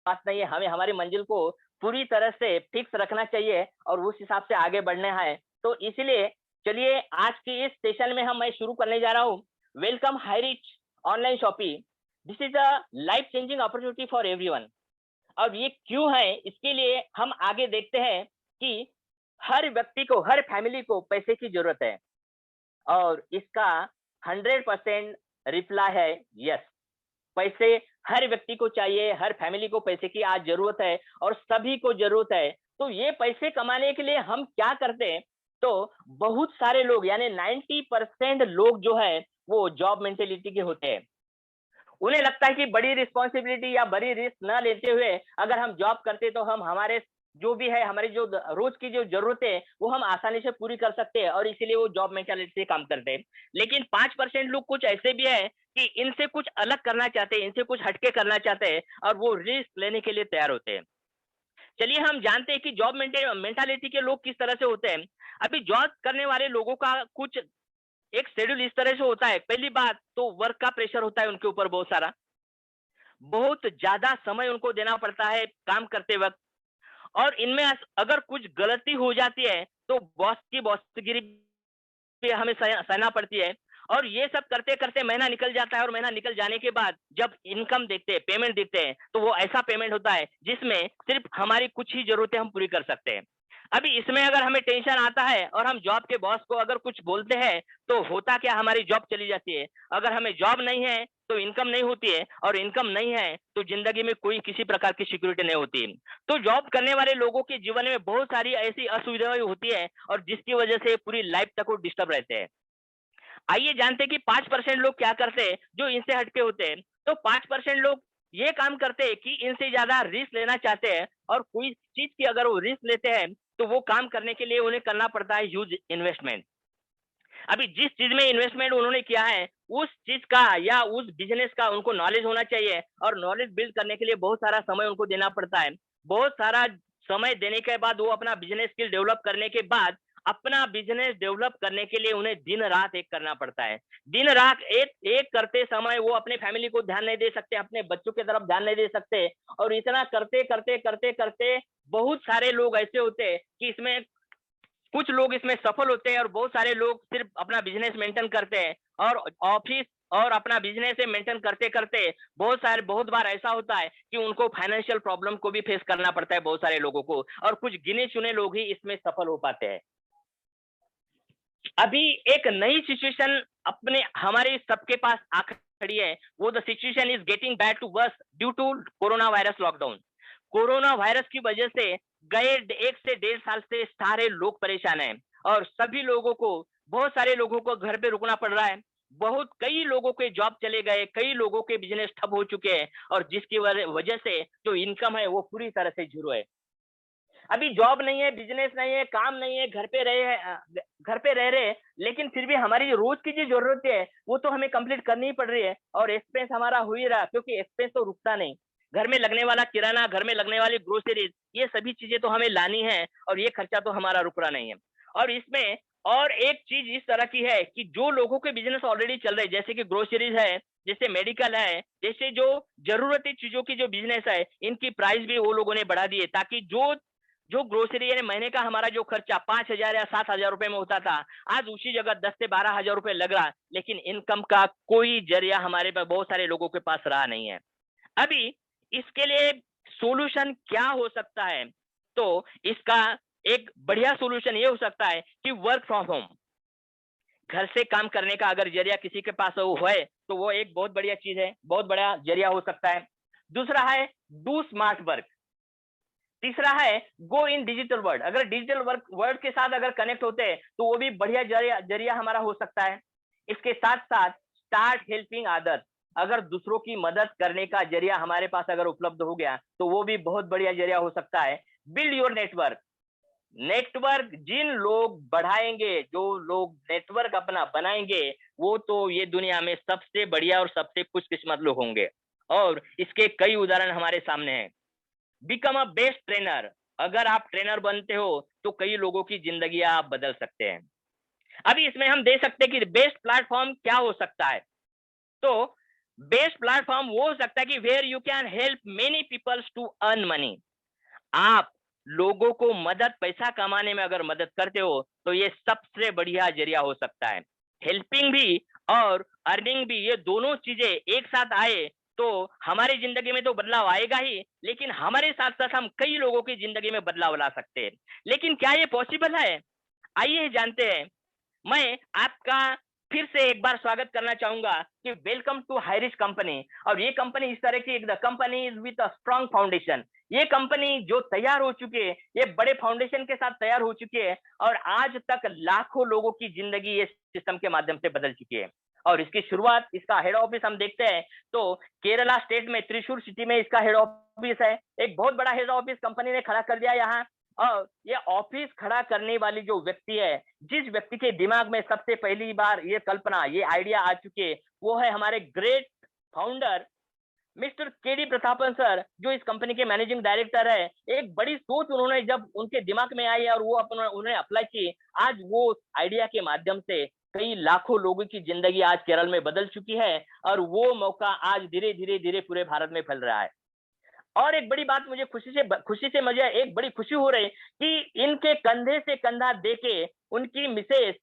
पास नहीं है, हमें हमारी मंजिल को पूरी तरह से फिक्स रखना चाहिए और उस हिसाब से आगे बढ़ना है। तो इसलिए चलिए आज की इस सेशन में मैं शुरू करने जा रहा हूँ। Welcome high rich online shopping. This is a life changing opportunity for everyone. अब ये क्यों है, इसके लिए हम आगे देखते हैं कि हर व्यक्ति को, हर फैमिली को पैसे की ज़रूरत है और इसका 100% रिप्लाई है यस। पैसे हर व्यक्ति को चाहिए, हर फैमिली को पैसे की आज ज़रूरत है और सभी को ज़रूरत है। तो ये पैसे कमाने के लिए हम क्या करते हैं? तो बहुत सारे लोग यानी 90% लोग जो है वो जॉब मेंटालिटी के होते हैं। उन्हें लगता है कि बड़ी रिस्पॉन्सिबिलिटी या बड़ी रिस्क ना लेते हुए अगर हम जॉब करते तो हम हमारे जो भी है, हमारी जो रोज की जो जरूरतें है वो हम आसानी से पूरी कर सकते हैं और इसीलिए वो जॉब मेंटालिटी से काम करते हैं। लेकिन 5% लोग कुछ ऐसे भी है कि इनसे कुछ अलग करना चाहते हैं, इनसे कुछ हटके करना चाहते हैं और वो रिस्क लेने के लिए तैयार होते हैं। चलिए हम जानते हैं कि जॉब मेंटालिटी के लोग किस तरह से होते हैं। अभी जॉब करने वाले लोगों का कुछ एक शेड्यूल इस तरह से होता है। पहली बात तो वर्क का प्रेशर होता है उनके ऊपर बहुत सारा, बहुत ज़्यादा समय उनको देना पड़ता है काम करते वक़्त और इनमें अगर कुछ गलती हो जाती है, तो बॉस की बॉसगिरी भी हमें सहना पड़ती है और ये सब करते-करते महीना निकल जाता है और महीना निकल जाने के बाद जब इनकम देखते हैं, पेमेंट देखते हैं, तो वो ऐसा पेमेंट होता है जिसमें सिर्फ़ हमारी कुछ ही ज़रूरतें हम पूरी कर सकते हैं। अभी इसमें अगर हमें टेंशन आता है और हम जॉब के बॉस को अगर कुछ बोलते हैं, तो होता क्या, हमारी जॉब चली जाती है। अगर हमें जॉब नहीं है, तो इनकम नहीं होती है और इनकम नहीं है, तो ज़िंदगी में कोई किसी प्रकार की सिक्योरिटी नहीं होती। तो जॉब करने वाले लोगों के जीवन में बहुत सारी ऐसी असुविधाएँ होती है और जिसकी वजह से पूरी लाइफ तक वो डिस्टर्ब रहते हैं। आइए जानते हैं कि 5% लोग क्या करते हैं जो इनसे हटके होते हैं। तो 5% लोग ये काम करते हैं कि इनसे ज़्यादा रिस्क लेना चाहते हैं और कोई चीज़ की अगर वो रिस्क लेते हैं, तो वो काम करने के लिए उन्हें करना पड़ता है ह्यूज इन्वेस्टमेंट। अभी जिस चीज़ में इन्वेस्टमेंट उन्होंने किया है, उस चीज़ का या उस बिज़नेस का उनको नॉलेज होना चाहिए और नॉलेज बिल्ड करने के लिए बहुत सारा समय उनको देना पड़ता है। बहुत सारा समय देने के बाद वो अपना बिज़नेस स्किल डेवलप करने के बाद, अपना बिज़नेस डेवलप करने के लिए उन्हें दिन-रात एक करना पड़ता है। दिन-रात एक एक करते समय वो अपने फैमिली को ध्यान नहीं दे सकते, अपने बच्चों की तरफ ध्यान नहीं दे सकते और इतना करते-करते बहुत सारे लोग ऐसे होते हैं कि इसमें कुछ लोग इसमें सफल होते हैं और बहुत सारे लोग सिर्फ अपना बिजनेस मेंटेन करते हैं और ऑफिस और अपना बिजनेस मेंटेन करते करते बहुत बार ऐसा होता है कि उनको फाइनेंशियल प्रॉब्लम को भी फेस करना पड़ता है बहुत सारे लोगों को और कुछ गिने चुने लोग ही इसमें सफल हो पाते हैं। अभी एक नई सिचुएशन अपने हमारे सबके पास आ खड़ी है। वो the situation is getting bad to worse due to corona virus lockdown. Corona virus की वजह से गए 1 से 1.5 साल से सारे लोग परेशान हैं और सभी लोगों को, बहुत सारे लोगों को घर पे रुकना पड़ रहा है। बहुत कई लोगों के जॉब चले गए, कई लोगों के बिज़नेस ठप हो चुके हैं और जिसकी वजह से जो इनकम है वो पूरी तरह से ज़ीरो है। अभी जॉब नहीं है, बिज़नेस नहीं है, काम नहीं है, घर पे रहे हैं, घर पे रह रहे हैं, लेकिन फिर भी हमारी जो रोज़ की जो ज़रूरतें है, वो तो हमें कंप्लीट करनी ही पड़ रही है और एक्सपेंस हमारा हो ही रहा क्योंकि एक्सपेंस तो रुकता नहीं। घर में लगने वाला किराना, घर में लगने वाली ग्रोसरीज़, ये सभी चीज़ें तो हमें लानी है और ये खर्चा तो हमारा रुक रहा नहीं है। और इसमें और एक चीज़ इस तरह की है कि जो लोगों के बिज़नेस ऑलरेडी चल रहे हैं, जैसे कि ग्रोसरीज़ है, जैसे मेडिकल है, जैसे जो ज़रूरती चीज़ों की जो बिज़नेस है, इनकी प्राइस भी वो लोगों ने बढ़ा दी है ताकि जो जो ग्रोसरी यानी महीने का हमारा जो खर्चा 5,000 या 7,000 रुपए में होता था, आज उसी जगह 10 से 12,000 रुपए लग रहा है, लेकिन इनकम का कोई ज़रिया हमारे पास बहुत सारे लोगों के पास रहा नहीं है। अभी इसके लिए सॉल्यूशन क्या हो सकता है? तो इसका एक बढ़िया सॉल्यूशन ये हो सकता है कि वर्क फ्रॉम होम। घर से काम करने का अगर ज़रिया किसी के पास वो है, तो वो एक बहुत बढ़िया चीज़ है, बहुत बड़ा ज़रिया हो सकता है। दूसरा है डू स्मार्ट वर्क। तीसरा है गो इन डिजिटल वर्ल्ड। अगर डिजिटल वर्क वर्ल्ड के साथ अगर कनेक्ट होते हैं तो वो भी बढ़िया जरिया जरिया हमारा हो सकता है। इसके साथ साथ स्टार्ट हेल्पिंग अदर्स। अगर दूसरों की मदद करने का जरिया हमारे पास अगर उपलब्ध हो गया तो वो भी बहुत बढ़िया जरिया हो सकता है। Build your network. नेटवर्क जिन लोग बढ़ाएंगे, जो लोग नेटवर्क अपना बनाएंगे, वो तो ये दुनिया में सबसे बढ़िया और सबसे खुशकिस्मत लोग होंगे और इसके कई उदाहरण हमारे सामने हैं। Become a best trainer. अगर आप ट्रेनर बनते हो तो कई लोगों की जिंदगी आप बदल सकते हैं। अभी इसमें हम दे सकते हैं कि बेस्ट प्लेटफॉर्म क्या हो सकता है। तो बेस्ट प्लेटफॉर्म वो हो सकता है कि where you can help many peoples to earn money. आप लोगों को मदद, पैसा कमाने में अगर मदद करते हो तो ये सबसे बढ़िया जरिया हो सकता है। हेल्पिंग भी और अर्निंग भी, ये दोनों चीजें एक साथ आए तो हमारी जिंदगी में तो बदलाव आएगा ही, लेकिन हमारे साथ साथ हम कई लोगों की जिंदगी में बदलाव ला सकते हैं। लेकिन क्या ये पॉसिबल है? आइए जानते हैं। मैं आपका फिर से एक बार स्वागत करना चाहूंगा कि वेलकम टू हाईरिच कंपनी। और ये कंपनी इस तरह की, the company is with a strong foundation. ये कंपनी जो तैयार हो चुकी है, ये बड़े फाउंडेशन के साथ तैयार हो चुकी है और आज तक लाखों लोगों की जिंदगी ये सिस्टम के माध्यम से बदल चुकी है। और इसकी शुरुआत, इसका हेड ऑफिस हम देखते हैं तो केरला स्टेट में त्रिशूर सिटी में इसका हेड ऑफिस है। एक बहुत बड़ा हेड ऑफिस कंपनी ने खड़ा कर दिया यहाँ। और ये ऑफिस खड़ा करने वाली जो व्यक्ति है, जिस व्यक्ति के दिमाग में सबसे पहली बार ये कल्पना, ये आइडिया आ चुके है, वो है हमारे great founder mister KD Prathapan sir, जो इस कंपनी के मैनेजिंग डायरेक्टर है। एक बड़ी सोच उन्होंने जब उनके दिमाग में आई और वो अपना उन्होंने अप्लाई की, आज वो आइडिया के माध्यम से कई लाखों लोगों की जिंदगी आज केरल में बदल चुकी है और वो मौका आज धीरे धीरे धीरे पूरे भारत में फैल रहा है। और एक बड़ी बात, मुझे खुशी से मुझे एक बड़ी खुशी हो रही कि इनके कंधे से कंधा देके उनकी मिसेस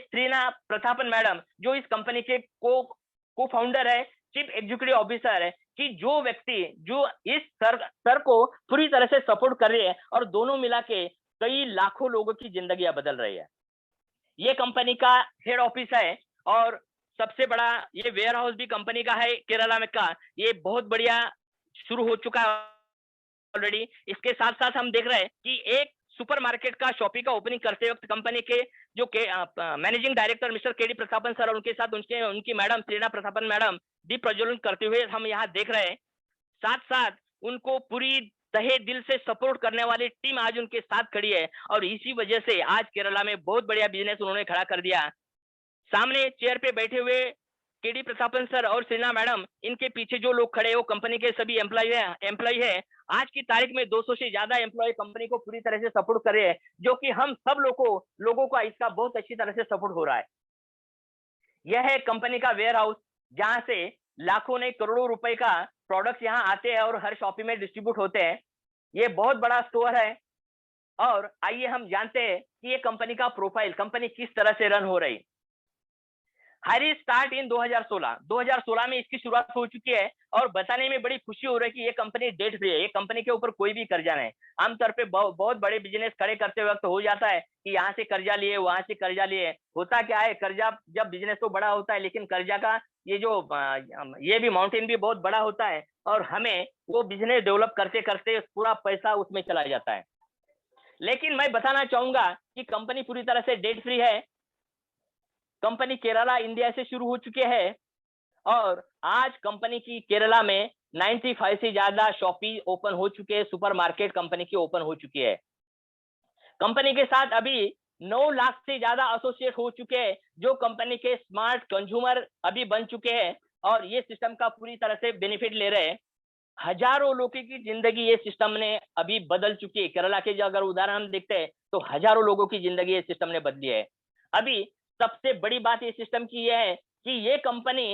श्रीना प्रतापन मैडम, जो इस कंपनी के को फाउंडर है, चीफ एग्जीक्यूटिव ऑफिसर है, कि जो व्यक्ति जो इस सर को पूरी तरह से सपोर्ट कर रही है और दोनों मिला के कई लाखों लोगों की जिंदगी बदल रही है। ये कंपनी का हेड ऑफिस है और सबसे बड़ा ये वेयर हाउस भी कंपनी का है केरला में का। ये बहुत बढ़िया शुरू हो चुका है ऑलरेडी। इसके साथ साथ हम देख रहे हैं कि एक सुपरमार्केट का, शॉपी का ओपनिंग करते वक्त कंपनी के जो managing director mister KD Prathapan sir और उनके साथ उनकी मैडम प्रेरणा प्रतापन मैडम दीप प्रज्वलन करते हुए हम यहाँ देख रहे हैं। साथ साथ उनको पूरी तहे दिल से सपोर्ट करने वाली टीम आज उनके साथ खड़ी है और इसी वजह से आज केरला में बहुत बढ़िया बिजनेस उन्होंने खड़ा कर दिया। सामने चेयर पे बैठे हुए केडी प्रतापन सर और सिन्हा मैडम, इनके पीछे जो लोग खड़े हैं वो कंपनी के सभी एम्प्लॉय है। आज की तारीख में 200 से ज्यादा एम्प्लॉय कंपनी को पूरी तरह से सपोर्ट कर रहे हैं, जो कि हम सब लोगों का इसका बहुत अच्छी तरह से सपोर्ट हो रहा है। यह है कंपनी का वेयर हाउस, जहां से लाखों नहीं करोड़ों रुपए का प्रोडक्ट्स यहाँ आते हैं और हर शॉपिंग में डिस्ट्रीब्यूट होते हैं। ये बहुत बड़ा स्टोर है। और आइए हम जानते हैं कि ये कंपनी का प्रोफाइल, कंपनी किस तरह से रन हो रही। हाईरिच स्टार्ट इन 2016 में इसकी शुरुआत हो चुकी है और बताने में बड़ी खुशी हो रही है कि ये कंपनी डेट फ्री है। ये कंपनी के ऊपर कोई भी कर्जा नहीं। आमतौर पे बहुत बड़े बिजनेस खड़े करते वक्त हो जाता है कि यहाँ से कर्जा लिए, वहां से कर्जा लिए। होता क्या है, कर्जा जब बिजनेस तो बड़ा होता है, लेकिन कर्जा का ये भी माउंटेन भी बहुत बड़ा होता है और हमें वो बिजनेस डेवलप करते करते पूरा पैसा उसमें चला जाता है। लेकिन मैं बताना चाहूंगा कि कंपनी पूरी तरह से डेट फ्री है। कंपनी केरला इंडिया से शुरू हो चुके हैं और आज कंपनी की केरला में 95 से ज्यादा शॉपी ओपन हो चुके हैं, सुपरमार्केट कंपनी की ओपन हो चुकी है। कंपनी के साथ अभी 9 लाख से ज्यादा एसोसिएट हो चुके हैं, जो कंपनी के स्मार्ट कंज्यूमर अभी बन चुके हैं और ये सिस्टम का पूरी तरह से बेनिफिट ले रहे हैं। हजारों लोगों की जिंदगी ये सिस्टम ने अभी बदल चुकी है। केरला के जो अगर उदाहरण हम देखते हैं तो हजारों लोगों की जिंदगी ये सिस्टम ने बदली है। अभी सबसे बड़ी बात ये सिस्टम की यह है कि ये कंपनी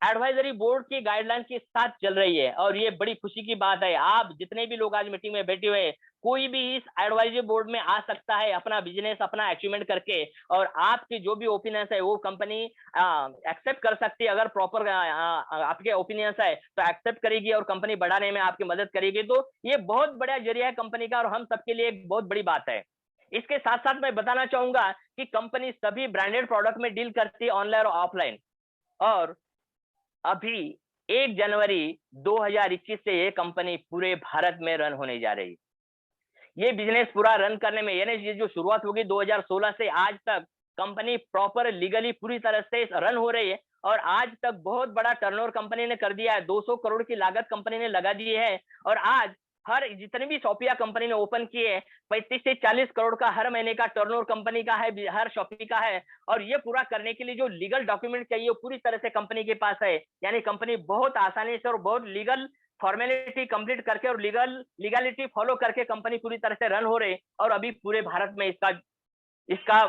एडवाइजरी बोर्ड की गाइडलाइन के साथ चल रही है और ये बड़ी खुशी की बात है। आप जितने भी लोग आज मीटिंग में बैठे हुए, कोई भी इस एडवाइजरी बोर्ड में आ सकता है अपना बिजनेस, अपना अचीवमेंट करके, और आपके जो भी ओपिनियंस है वो कंपनी एक्सेप्ट कर सकती है। अगर प्रॉपर आपके ओपिनियंस है तो एक्सेप्ट करेगी और कंपनी बढ़ाने में आपकी मदद करेगी। तो ये बहुत बड़ा जरिया है कंपनी का और हम सबके लिए एक बहुत बड़ी बात है। इसके साथ साथ मैं बताना चाहूंगा कि कंपनी सभी ब्रांडेड प्रोडक्ट में डील करती है, ऑनलाइन और ऑफलाइन। और अभी 1 जनवरी 2021 से ये कंपनी पूरे भारत में रन होने जा रही है। ये बिजनेस पूरा रन करने में, यानी ये जो शुरुआत होगी 2016 से आज तक, कंपनी प्रॉपर लीगली पूरी तरह से रन हो रही है और आज तक बहुत बड़ा टर्नओवर कंपनी ने कर दिया है। 200 करोड़ की लागत कंपनी ने लगा दी है और आज हर जितने भी शॉपिया कंपनी ने ओपन किए, 35 से 40 करोड़ का हर महीने का टर्नओवर कंपनी का है, हर शॉपी का है। और ये पूरा करने के लिए जो लीगल डॉक्यूमेंट चाहिए वो पूरी तरह से कंपनी के पास है। यानी कंपनी बहुत आसानी से और बहुत लीगल फॉर्मेलिटी कंप्लीट करके और लीगलिटी फॉलो करके कंपनी पूरी तरह से रन हो रही और अभी पूरे भारत में इसका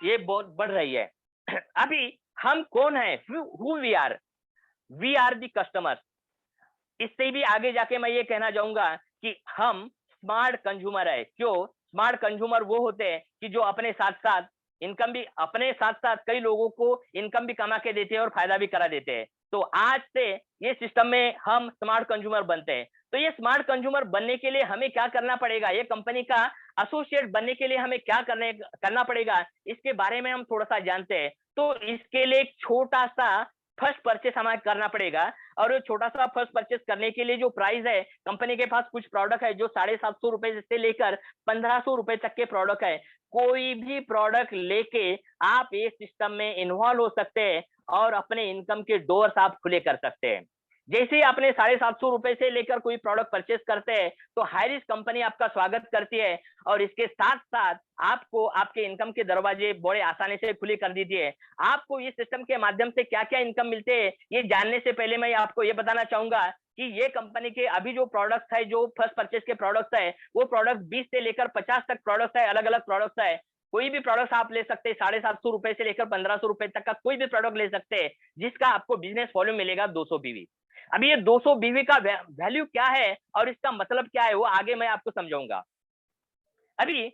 ये बहुत बढ़ रही है। अभी हम कौन है, who we are. We are the customers. इससे भी आगे जाके मैं ये कहना चाहूंगा कि हम स्मार्ट कंज्यूमर है। क्यों स्मार्ट कंज्यूमर? वो होते हैं कि जो अपने साथ साथ इनकम भी, अपने साथ साथ कई लोगों को इनकम भी कमा के देते हैं और फायदा भी करा देते हैं। तो आज से ये सिस्टम में हम स्मार्ट कंज्यूमर बनते हैं। तो ये स्मार्ट कंज्यूमर बनने के लिए हमें क्या करना पड़ेगा, ये कंपनी का एसोसिएट बनने के लिए हमें क्या करना पड़ेगा, इसके बारे में हम थोड़ा सा जानते हैं। तो इसके लिए एक छोटा सा फर्स्ट परचेस हमें करना पड़ेगा। और छोटा सा फर्स्ट परचेस करने के लिए जो प्राइस है, कंपनी के पास कुछ प्रोडक्ट है जो 750 रुपए से लेकर 1500 रुपए तक के प्रोडक्ट है। कोई भी प्रोडक्ट लेके आप इस सिस्टम में इन्वॉल्व हो सकते हैं और अपने इनकम के डोर्स आप खुले कर सकते हैं। जैसे ही आपने 750 रुपए से लेकर कोई प्रोडक्ट परचेस करते हैं तो हाईरिस्क कंपनी आपका स्वागत करती है और इसके साथ साथ आपको आपके इनकम के दरवाजे बड़े आसानी से खुले कर देती है। आपको इस सिस्टम के माध्यम से क्या क्या इनकम मिलते हैं, ये जानने से पहले मैं आपको ये बताना चाहूंगा कि ये कंपनी के अभी जो प्रोडक्ट्स है, जो फर्स्ट परचेस के प्रोडक्ट्स है, वो प्रोडक्ट 20 से लेकर 50 तक प्रोडक्ट्स है, अलग अलग प्रोडक्ट्स है। कोई भी प्रोडक्ट आप ले सकते हैं, 750 रुपए से लेकर 1500 रुपए तक का कोई भी प्रोडक्ट ले सकते हैं, जिसका आपको बिजनेस वॉल्यूम मिलेगा 200 बीवी। अभी ये 200 बीवी का वैल्यू क्या है और इसका मतलब क्या है, वो आगे मैं आपको समझाऊंगा। अभी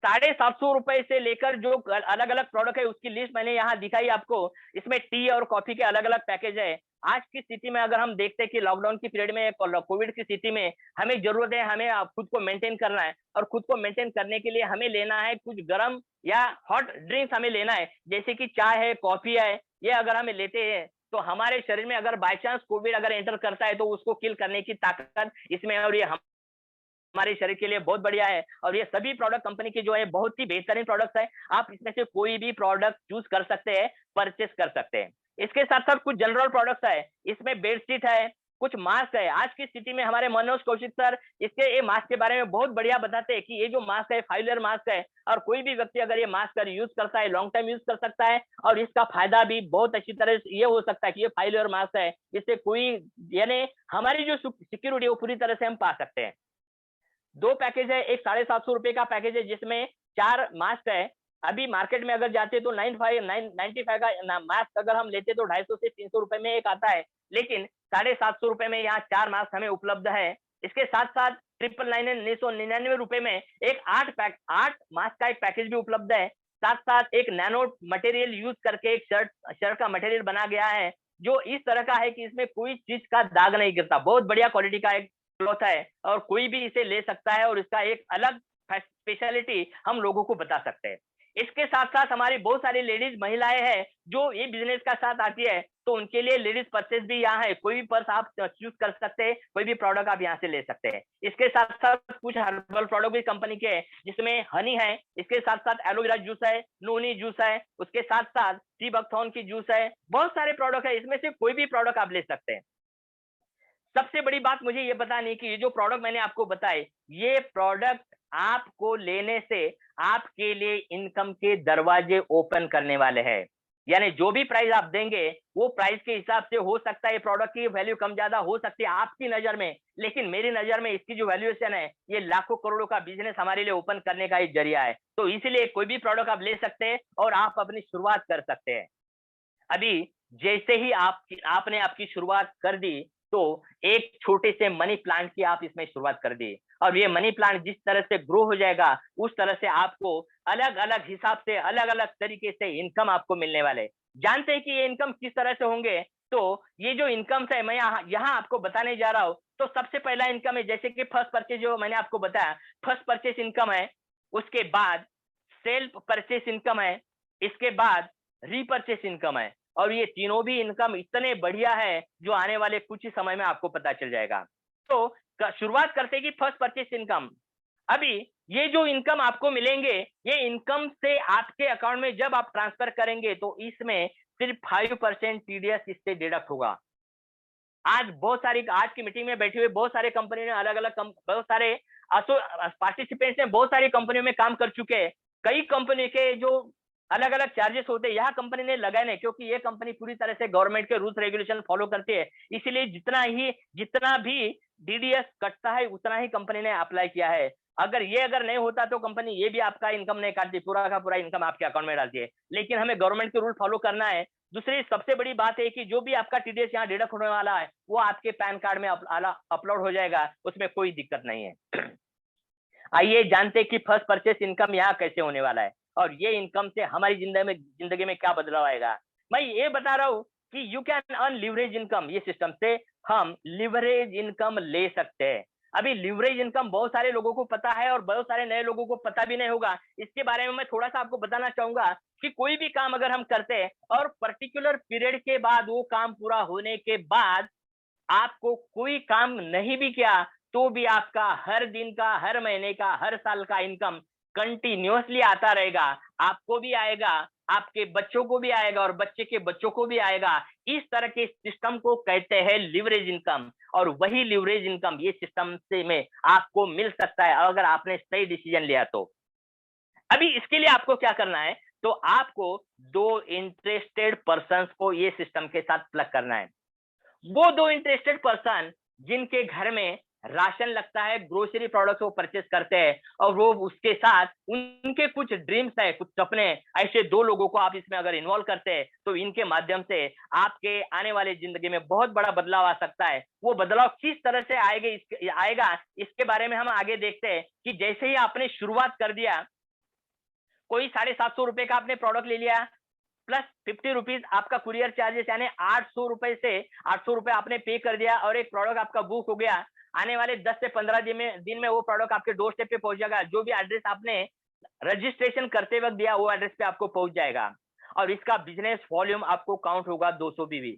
750 रुपए से लेकर जो अलग अलग प्रोडक्ट है उसकी लिस्ट मैंने यहाँ दिखाई आपको। इसमें टी और कॉफी के अलग अलग पैकेज है। आज की स्थिति में अगर हम देखते हैं कि लॉकडाउन की पीरियड में, कोविड की स्थिति में हमें जरूरत है, हमें खुद को मेंटेन करना है और खुद को मेंटेन करने के लिए हमें लेना है कुछ गर्म या हॉट ड्रिंक्स हमें लेना है, जैसे कि चाय है, कॉफी है। ये अगर हमें लेते हैं तो हमारे शरीर में अगर बाई चांस कोविड अगर एंटर करता है तो उसको किल करने की ताकत इसमें, और ये हमारे शरीर के लिए बहुत बढ़िया है। और ये सभी प्रोडक्ट कंपनी के जो है बहुत ही बेहतरीन प्रोडक्ट्स है। आप इसमें से कोई भी प्रोडक्ट चूज कर सकते हैं, परचेस कर सकते हैं। इसके साथ साथ कुछ जनरल प्रोडक्ट्स है, इसमें बेडशीट है, कुछ मास्क है। आज की स्थिति में हमारे मनोज कौशिक सर इसके ये मास्क के बारे में बहुत बढ़िया बताते हैं कि ये जो मास्क है 5 लेयर मास्क है और कोई भी व्यक्ति अगर ये मास्क कर यूज करता है, लॉन्ग टाइम यूज कर सकता है और इसका फायदा भी बहुत अच्छी तरह से ये हो सकता है कि ये 5 लेयर मास्क है, इससे कोई यानी हमारी जो सिक्योरिटी है वो पूरी तरह से हम पा सकते हैं। 2 पैकेज है, एक 750 रुपए का पैकेज है जिसमें 4 मास्क है। अभी मार्केट में अगर जाते तो 95 का मास्क अगर हम लेते तो 250 से 300 रुपए में एक आता है, लेकिन 750 रुपए में यहाँ 4 मास्क हमें उपलब्ध है। इसके साथ साथ 999 रुपए में एक 8 मास्क का एक पैकेज भी उपलब्ध है। साथ साथ एक नैनो मटेरियल यूज करके एक शर्ट का मटेरियल बना गया है जो इस तरह का है कि इसमें कोई चीज का दाग नहीं गिरता। बहुत बढ़िया क्वालिटी का एक क्लॉथ है और कोई भी इसे ले सकता है और इसका एक अलग स्पेशलिटी हम लोगों को बता सकते हैं। इसके साथ साथ हमारी बहुत सारी लेडीज महिलाएं हैं जो ये बिजनेस का साथ आती है, तो उनके लिए लेडीज परचेस भी यहाँ है। कोई भी पर्स आप चूज कर सकते हैं, कोई भी प्रोडक्ट आप यहाँ से ले सकते हैं। इसके साथ साथ कुछ हर्बल प्रोडक्ट भी कंपनी के हैं जिसमें हनी है, इसके साथ साथ एलोवेरा जूस है, नोनी जूस है, उसके साथ साथ टी बकथॉर्न की जूस है। बहुत सारे प्रोडक्ट है, इसमें से कोई भी प्रोडक्ट आप ले सकते हैं। सबसे बड़ी बात मुझे ये बतानी कि ये जो प्रोडक्ट मैंने आपको बताए, ये प्रोडक्ट आपको लेने से आपके लिए इनकम के दरवाजे ओपन करने वाले हैं। यानी जो भी प्राइस आप देंगे वो प्राइस के हिसाब से हो सकता है प्रोडक्ट की वैल्यू कम ज्यादा हो सकती है आपकी नजर में, लेकिन मेरी नजर में इसकी जो वैल्यूएशन है ये लाखों करोड़ों का बिजनेस हमारे लिए ओपन करने का एक जरिया है। तो इसीलिए कोई भी प्रोडक्ट आप ले सकते हैं और आप अपनी शुरुआत कर सकते हैं। अभी जैसे ही आपने आपकी शुरुआत कर दी तो एक छोटे से मनी प्लांट की आप इसमें शुरुआत कर दी और ये मनी प्लांट जिस तरह से ग्रो हो जाएगा उस तरह से आपको अलग अलग हिसाब से अलग अलग तरीके से इनकम आपको मिलने वाले। जानते हैं कि ये इनकम किस तरह से होंगे? तो ये जो इनकम है मैं यहाँ आपको बताने जा रहा हूँ। तो सबसे पहला इनकम है जैसे कि फर्स्ट परचेज जो मैंने आपको बताया, फर्स्ट परचेज इनकम है, उसके बाद सेल्फ परचेस इनकम है, इसके बाद रीपरचेस इनकम है। और ये तीनों भी इनकम इतने बढ़िया है जो आने वाले कुछ ही समय में आपको पता चल जाएगा। तो शुरुआत करते हैं कि फर्स्ट परचेस इनकम। अभी ये जो इनकम आपको मिलेंगे, ये इनकम से आपके अकाउंट में जब आप ट्रांसफर करेंगे तो इसमें सिर्फ 5% टीडीएस इससे डिडक्ट होगा। आज की मीटिंग में बैठे हुए बहुत सारे कंपनी ने बहुत सारे पार्टिसिपेंट्स ने बहुत सारी कंपनियों में काम कर चुके हैं। कई कंपनी के जो अलग अलग चार्जेस होते हैं, यह कंपनी ने लगाए नहीं, क्योंकि ये कंपनी पूरी तरह से गवर्नमेंट के रूल्स रेगुलेशन फॉलो करती है। इसीलिए जितना भी डीडीएस कटता है उतना ही कंपनी ने अप्लाई किया है। अगर नहीं होता तो कंपनी ये भी आपका इनकम नहीं काटती, पूरा का पूरा इनकम आपके अकाउंट में डालती है। लेकिन हमें गवर्नमेंट के रूल फॉलो करना है। दूसरी सबसे बड़ी बात है कि जो भी आपका टीडीएस यहाँ डिडक्ट होने वाला है वो आपके पैन कार्ड में अपलोड हो जाएगा, उसमें कोई दिक्कत नहीं है। आइए जानते हैं कि फर्स्ट परचेस इनकम यहाँ कैसे होने वाला है और ये इनकम से हमारी जिंदगी में क्या बदलाव आएगा। मैं ये बता रहा हूँ कि you can earn leverage income. ये सिस्टम से हम लिवरेज इनकम ले सकते हैं। अभी लिवरेज इनकम बहुत सारे लोगों को पता है और बहुत सारे नए लोगों को पता भी नहीं होगा। इसके बारे में मैं थोड़ा सा आपको बताना चाहूंगा कि कोई भी काम अगर हम करते हैं और पर्टिकुलर पीरियड के बाद वो काम पूरा होने के बाद आपको कोई काम नहीं भी किया तो भी आपका हर दिन का, हर महीने का, हर साल का इनकम कंटिन्यूअसली आता रहेगा। आपको भी आएगा, आपके बच्चों को भी आएगा और बच्चे के बच्चों को भी आएगा। इस तरह के सिस्टम को कहते हैं लिवरेज इनकम। और वही लिवरेज इनकम ये सिस्टम से में आपको मिल सकता है अगर आपने सही डिसीजन लिया तो। अभी इसके लिए आपको क्या करना है, तो आपको 2 इंटरेस्टेड पर्संस को ये सिस्टम के साथ प्लग करना है। वो 2 इंटरेस्टेड पर्सन जिनके घर में राशन लगता है, ग्रोसरी प्रोडक्ट्स वो परचेस करते हैं और वो उसके साथ उनके कुछ ड्रीम्स है, कुछ सपने, ऐसे 2 लोगों को आप इसमें अगर इन्वॉल्व करते हैं तो इनके माध्यम से आपके आने वाले जिंदगी में बहुत बड़ा बदलाव आ सकता है। वो बदलाव किस तरह से आएगा इसके बारे में हम आगे देखते हैं कि जैसे ही आपने शुरुआत कर दिया, कोई 750 रुपए का आपने प्रोडक्ट ले लिया प्लस 50 रुपीज आपका कुरियर चार्जेस, यानी 800 रुपए से 800 रुपए आपने पे कर दिया और एक प्रोडक्ट आपका बुक हो गया। आने वाले 10 से 15 दिन में वो प्रोडक्ट आपके डोर स्टेप पे पहुंच जाएगा। जो भी एड्रेस आपने रजिस्ट्रेशन करते वक्त दिया वो एड्रेस पे आपको पहुंच जाएगा और इसका बिजनेस वॉल्यूम आपको काउंट होगा 200 बीवी।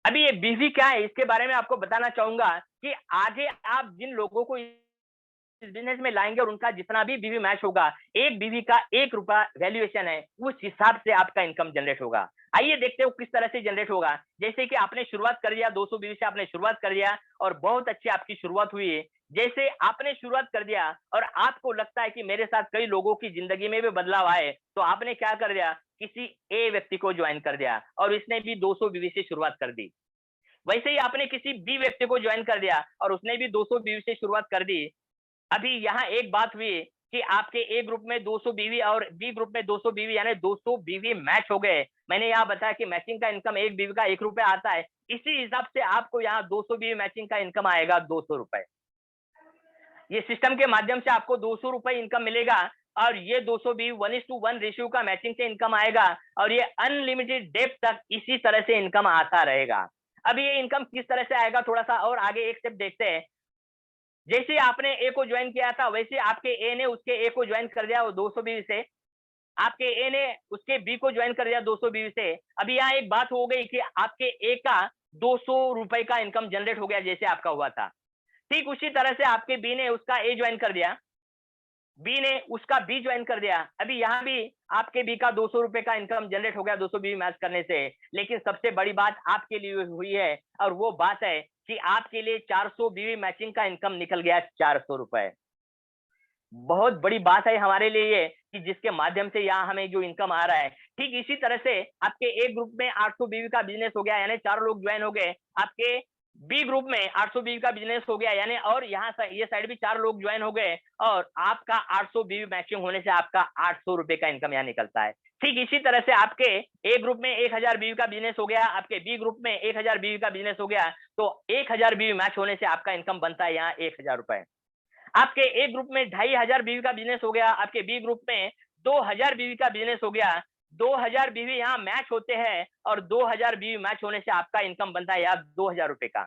अभी ये बीवी क्या है इसके बारे में आपको बताना चाहूंगा कि आगे आप जिन लोगों को इस बिजनेस में लाएंगे और उनका जितना भी बीवी मैच होगा, एक बीवी का 1 रुपया वैल्यूएशन है, उस हिसाब से आपका इनकम जनरेट होगा। आइए देखते हो किस तरह से जनरेट होगा। जैसे कि आपने शुरुआत कर दिया, 200 बीवी से आपने शुरुआत कर दिया और बहुत अच्छी आपकी शुरुआत हुई है। जैसे आपने शुरुआत कर दिया और आपको लगता है कि मेरे साथ कई लोगों की जिंदगी में भी बदलाव आए, तो आपने क्या कर दिया, किसी ए व्यक्ति को ज्वाइन कर दिया और इसने भी 200 बीवी से शुरुआत कर दी। वैसे ही आपने किसी बी व्यक्ति को ज्वाइन कर दिया और उसने भी 200 बीवी से शुरुआत कर दी। अभी यहाँ एक बात हुई कि आपके ए ग्रुप में 200 बीवी और बी ग्रुप में 200 बीवी, यानी 200 बीवी मैच हो गए। मैंने यहाँ बताया कि मैचिंग का इनकम एक बीवी का 1 रुपया आता है। इसी हिसाब से आपको यहाँ 200 बीवी मैचिंग का इनकम आएगा 200 रुपए। ये सिस्टम के माध्यम से आपको 200 रुपए इनकम मिलेगा और ये 200 बीवी 1:1 रेशियो का मैचिंग से इनकम आएगा और ये अनलिमिटेड डेप तक इसी तरह से इनकम आता रहेगा। अभी ये इनकम किस तरह से आएगा, थोड़ा सा और आगे एक स्टेप देखते हैं। जैसे आपने ए को ज्वाइन किया था वैसे आपके ए ने उसके ए को ज्वाइन कर दिया वो 200 बीवी से, आपके ए ने उसके बी को ज्वाइन कर दिया 200 बीवी से। अभी यहाँ एक बात हो गई कि आपके ए का 200 रुपए का इनकम जनरेट हो गया जैसे आपका हुआ था। ठीक उसी तरह से आपके बी ने उसका ए ज्वाइन कर दिया, बी ने उसका बी ज्वाइन कर दिया। अभी यहाँ भी आपके बी का 200 रुपए का इनकम जनरेट हो गया 200 बी मैच करने से। लेकिन सबसे बड़ी बात आपके लिए हुई है और वो बात है कि आपके लिए 400 बीवी मैचिंग का इनकम निकल गया 400 रुपए। बहुत बड़ी बात है हमारे लिए ये कि जिसके माध्यम से यहाँ हमें जो इनकम आ रहा है। ठीक इसी तरह से आपके ए ग्रुप में 800 बीवी का बिजनेस हो गया, यानी 4 लोग ज्वाइन हो गए। आपके बी ग्रुप में 800 बीवी का बिजनेस हो गया, यानी और यहाँ ये साइड भी 4 लोग ज्वाइन हो गए और आपका 800 बीवी मैचिंग होने से आपका 800 रुपए का इनकम यहाँ निकलता है। ठीक इसी तरह से आपके ए ग्रुप में 1000 बीवी का बिजनेस हो गया, आपके बी ग्रुप में 1000 बीवी का बिजनेस हो गया, तो 1000 बीवी मैच होने से आपका इनकम बनता है यहाँ 1000 रुपए। आपके ए ग्रुप में 2500 बीवी का बिजनेस हो गया, आपके बी ग्रुप में 2000 बीवी का बिजनेस हो गया। 2000 बीवी यहाँ मैच होते हैं और 2000 बीवी मैच होने से आपका इनकम बनता है यार 2000 रुपए का।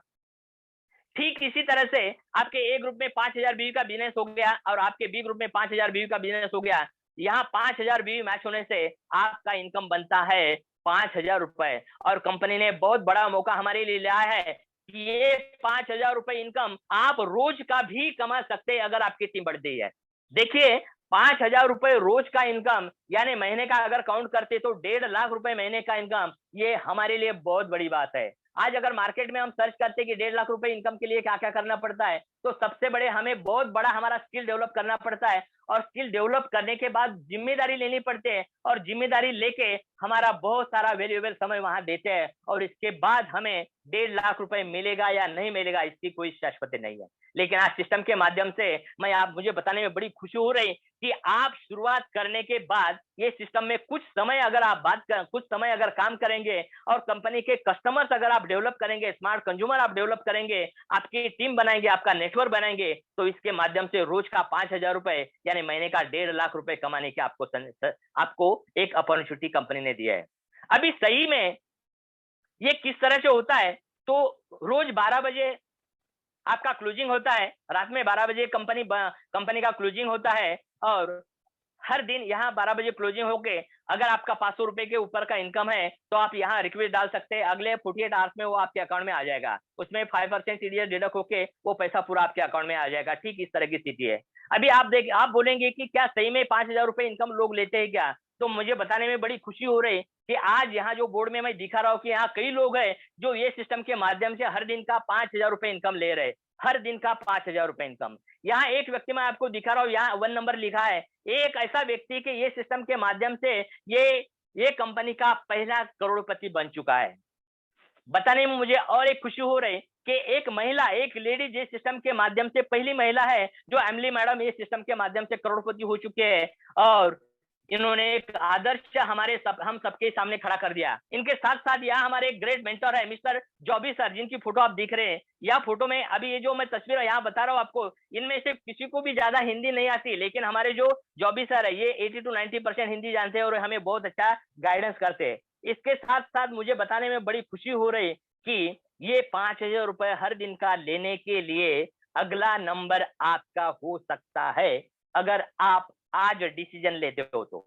ठीक इसी तरह से आपके ए ग्रुप में 5000 बीवी का बिजनेस हो गया और आपके बी ग्रुप में 5000 बीवी का बिजनेस हो गया। यहाँ 5000 बीवी मैच होने से आपका इनकम बनता है 5000 रुपए। और कंपनी ने बहुत बड़ा मौका हमारे लिए लाया है कि ये 5000 रुपए इनकम आप रोज का भी कमा सकते हैं अगर आपकी टीम बढ़ती है। देखिए 5000 रुपए रोज का इनकम, यानी महीने का अगर काउंट करते तो 1.5 लाख रुपए महीने का इनकम, ये हमारे लिए बहुत बड़ी बात है। आज अगर मार्केट में हम सर्च करते हैं कि 1.5 लाख रुपए इनकम के लिए क्या क्या करना पड़ता है, तो सबसे बड़े हमें बहुत बड़ा हमारा स्किल डेवलप करना पड़ता है और स्किल डेवलप करने के बाद जिम्मेदारी लेनी पड़ती है, और जिम्मेदारी लेके हमारा बहुत सारा वैल्यूएबल समय वहां देते हैं, और इसके बाद हमें 1.5 लाख रुपए मिलेगा या नहीं मिलेगा इसकी कोई शाश्वती नहीं है। लेकिन आज सिस्टम के माध्यम से मुझे बताने में बड़ी खुशी हो रही कि आप शुरुआत करने के बाद ये सिस्टम में कुछ समय अगर काम करेंगे और कंपनी के कस्टमर्स अगर आप डेवलप करेंगे, स्मार्ट कंज्यूमर आप डेवलप करेंगे, आपकी टीम बनाएंगे, आपका नेटवर्क बनाएंगे, तो इसके माध्यम से रोज का 5,000 रुपए यानी महीने का 1.5 लाख रुपए कमाने की आपको एक अपॉर्चुनिटी कंपनी ने दिया है। अभी सही में ये किस तरह से होता है, तो रोज 12 बजे आपका क्लोजिंग होता है, रात में 12 बजे कंपनी का क्लोजिंग होता है, और हर दिन यहाँ 12 बजे क्लोजिंग होके अगर आपका 500 रुपए के ऊपर का इनकम है तो आप यहाँ रिक्वेस्ट डाल सकते हैं, अगले 48 आवर्स में वो आपके अकाउंट में आ जाएगा, उसमें 5% टीडीएस डिडक्ट होके वो पैसा पूरा आपके अकाउंट में आ जाएगा। ठीक इस तरह की स्थिति है। अभी आप बोलेंगे कि क्या सही में 5,000 रुपए इनकम लोग लेते हैं क्या? तो मुझे बताने में बड़ी खुशी हो रही कि आज यहाँ जो बोर्ड में मैं दिखा रहा हूँ कि यहाँ कई लोग हैं जो ये सिस्टम के माध्यम से हर दिन का 5,000 रुपए इनकम ले रहे हैं, हर दिन का 5,000 रुपए इनकम। यहाँ एक व्यक्ति मैं आपको दिखा रहा हूँ, यहाँ 1 नंबर लिखा है, एक ऐसा व्यक्ति कि ये सिस्टम के माध्यम से ये कंपनी का पहला करोड़पति बन चुका है। बताने में मुझे और एक खुशी हो रही कि एक लेडी जिस सिस्टम के माध्यम से पहली महिला है, जो एमली मैडम ये सिस्टम के माध्यम से करोड़पति हो चुके हैं, और इन्होंने एक आदर्श हम सबके सामने खड़ा कर दिया। इनके साथ साथ यहाँ हमारे एक ग्रेट मेंटर है मिस्टर जॉबी सर, जिनकी फोटो आप दिख रहे हैं। यह फोटो में अभी ये जो मैं तस्वीर यहाँ बता रहा हूँ आपको, इनमें से किसी को भी ज्यादा हिंदी नहीं आती, लेकिन हमारे जो जॉबी सर है ये 80 to 90% हिंदी जानते हैं और हमें बहुत अच्छा गाइडेंस करते हैं। इसके साथ साथ मुझे बताने में बड़ी खुशी हो रही कि ये 5,000 रुपए हर दिन का लेने के लिए अगला नंबर आपका हो सकता है, अगर आप आज डिसीजन लेते हो तो।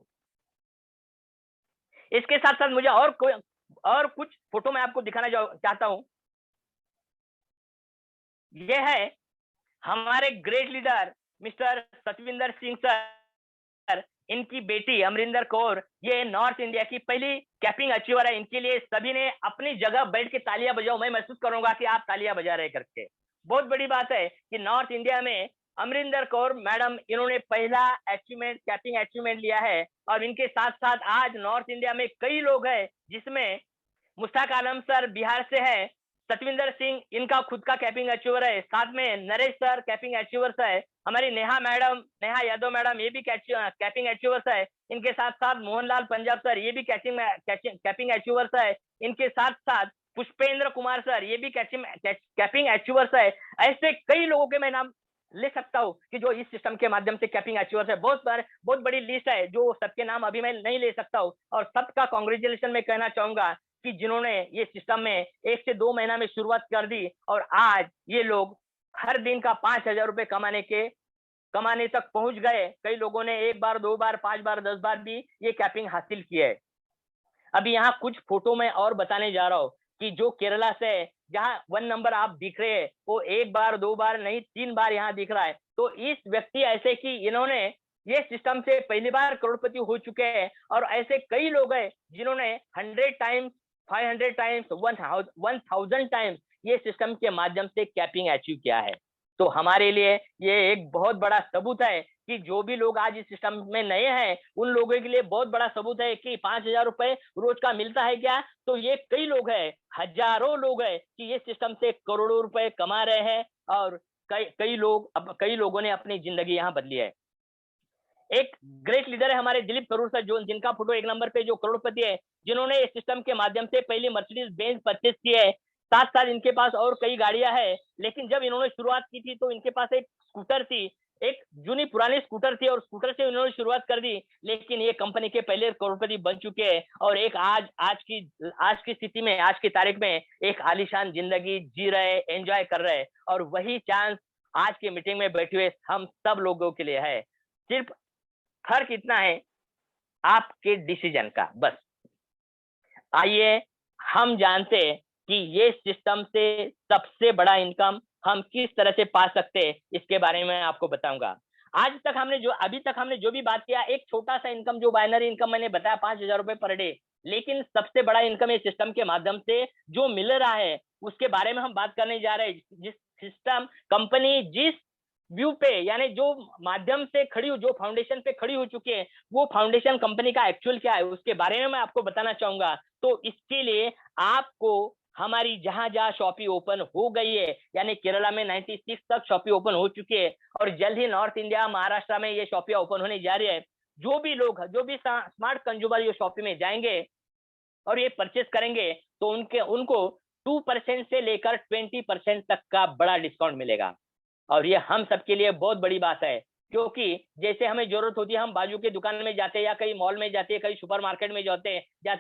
इसके साथ साथ मुझे और कुछ फोटो मैं आपको दिखाना चाहता हूं। यह है हमारे great leader mister Satvinder Singh sir, इनकी बेटी अमरिंदर कौर, ये नॉर्थ इंडिया की पहली कैपिंग अचीवर है। इनके लिए सभी ने अपनी जगह बैठ के तालियां बजाओ, मैं महसूस करूंगा कि आप तालियां बजा रहे करके। बहुत बड़ी बात है कि नॉर्थ इंडिया में अमरिंदर कौर मैडम, इन्होंने पहला कैपिंग अचीवमेंट लिया है, और इनके साथ साथ आज नॉर्थ इंडिया में कई लोग हैं, जिसमें मुश्ताक आलम सर बिहार से है, सतविंदर सिंह इनका खुद का कैपिंग अचीवर है, साथ में नरेश सर कैपिंग अचीवर्स है, हमारी नेहा यादव मैडम ये भी कैपिंग अचीवर्स है, इनके साथ साथ मोहनलाल पंजाब सर ये भी कैपिंग अचीवर्स है, इनके साथ साथ पुष्पेंद्र कुमार सर ये भी कैपिंग अचीवर्स है। ऐसे कई लोगों के मैं नाम ले सकता हूँ कि जो इस सिस्टम के माध्यम से कैपिंग अचीवर्स है। बहुत बड़ी लिस्ट है, जो सबके नाम अभी मैं नहीं ले सकता हूँ, और सबका कांग्रेचुलेशन मैं कहना चाहूंगा कि जिन्होंने ये सिस्टम में 1 से 2 महीना में शुरुआत कर दी, और आज ये लोग हर दिन का 5,000 रुपए कमाने तक पहुंच गए। कई लोगों ने 1 बार 2 बार 5 बार 10 बार भी ये कैपिंग हासिल की है। अभी यहाँ कुछ फोटो में और बताने जा रहा हूँ कि जो केरला से जहाँ 1 नंबर आप दिख रहे हैं, वो 1 बार 2 बार नहीं 3 बार यहाँ दिख रहा है। तो इस व्यक्ति ऐसे कि इन्होंने ये सिस्टम से पहली बार करोड़पति हो चुके हैं, और ऐसे कई लोग हैं जिन्होंने 100 टाइम्स 500 टाइम्स 1000 टाइम्स ये सिस्टम के माध्यम से कैपिंग अचीव किया है। तो हमारे लिए ये एक बहुत बड़ा सबूत है कि जो भी लोग आज इस सिस्टम में नए हैं, उन लोगों के लिए बहुत बड़ा सबूत है कि 5,000 रुपए रोज का मिलता है क्या? तो ये कई लोग हैं, हजारों लोग हैं कि ये सिस्टम से करोड़ों रुपए कमा रहे हैं, और कई लोगों ने अपनी जिंदगी यहाँ बदली है। एक ग्रेट लीडर है हमारे दिलीप करूर सर, जो जिनका फोटो 1 नंबर पे, जो करोड़पति है, जिन्होंने इस सिस्टम के माध्यम से पहले मर्सिडीज बेंज परचेज की है। साथ साथ इनके पास और कई गाड़ियां हैं, लेकिन जब इन्होंने शुरुआत की थी तो इनके पास एक स्कूटर थी, एक पुरानी स्कूटर थी, और स्कूटर से इन्होंने शुरुआत कर दी। लेकिन ये कंपनी के पहले करोड़पति बन चुके हैं, और एक आज की स्थिति में, आज की तारीख में एक आलीशान जिंदगी जी रहे, एंजॉय कर रहे हैं। और वही चांस आज की मीटिंग में बैठे हुए हम सब लोगों के लिए है। सिर्फ फर्क इतना है आपके डिसीजन का, बस। आइए हम जानते हैं कि ये सिस्टम से सबसे बड़ा इनकम हम किस तरह से पा सकते हैं, इसके बारे में आपको बताऊंगा। अभी तक हमने जो भी बात किया, एक छोटा सा इनकम, जो बाइनरी इनकम मैंने बताया 5,000 रुपए पर डे, लेकिन सबसे बड़ा इनकम इस सिस्टम के माध्यम से जो मिल रहा है, उसके बारे में हम बात करने जा रहे हैं। जिस सिस्टम कंपनी जिस व्यू पे, यानी जो माध्यम से खड़ी, जो फाउंडेशन पे खड़ी हो चुकी है, वो फाउंडेशन कंपनी का एक्चुअल क्या है उसके बारे में मैं आपको बताना चाहूंगा। तो इसके लिए आपको हमारी जहां जहां शॉपी ओपन हो गई है, यानी केरला में 96 तक शॉपी ओपन हो चुकी है, और जल्द ही नॉर्थ इंडिया महाराष्ट्र में ये शॉपी ओपन होने जा रही है। जो भी लोग, जो भी स्मार्ट कंज्यूमर ये शॉपी में जाएंगे और ये परचेस करेंगे, तो उनको 2% से लेकर 20% तक का बड़ा डिस्काउंट मिलेगा। और ये हम सबके लिए बहुत बड़ी बात है, क्योंकि जैसे हमें जरूरत होती है, हम बाजू की दुकान में जाते हैं, या कहीं मॉल में जाते हैं, कहीं सुपरमार्केट में जाते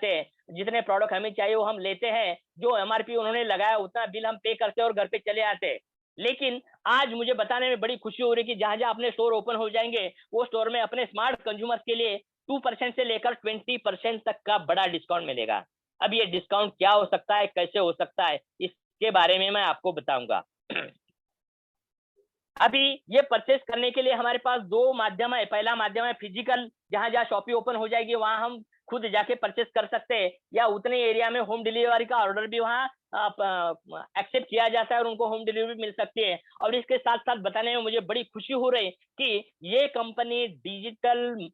हैं, जितने प्रोडक्ट हमें चाहिए वो हम लेते हैं, जो एमआरपी उन्होंने लगाया उतना बिल हम पे करते हैं और घर पे चले आते हैं। लेकिन आज मुझे बताने में बड़ी खुशी हो रही है कि जहां जहां अपने स्टोर ओपन हो जाएंगे, वो स्टोर में अपने स्मार्ट कंज्यूमर्स के लिए 2% से लेकर 20% तक का बड़ा डिस्काउंट मिलेगा। अब ये डिस्काउंट क्या हो सकता है, कैसे हो सकता है, इसके बारे में मैं आपको बताऊंगा। अभी ये परचेस करने के लिए हमारे पास दो माध्यम है। पहला माध्यम है फिजिकल, जहां जहां शॉपी ओपन हो जाएगी वहां हम खुद जाके परचेस कर सकते हैं, या उतने एरिया में होम डिलीवरी का ऑर्डर भी वहां एक्सेप्ट किया जाता है और उनको होम डिलीवरी मिल सकती है। और इसके साथ साथ बताने में मुझे बड़ी खुशी हो रही कि ये कंपनी डिजिटल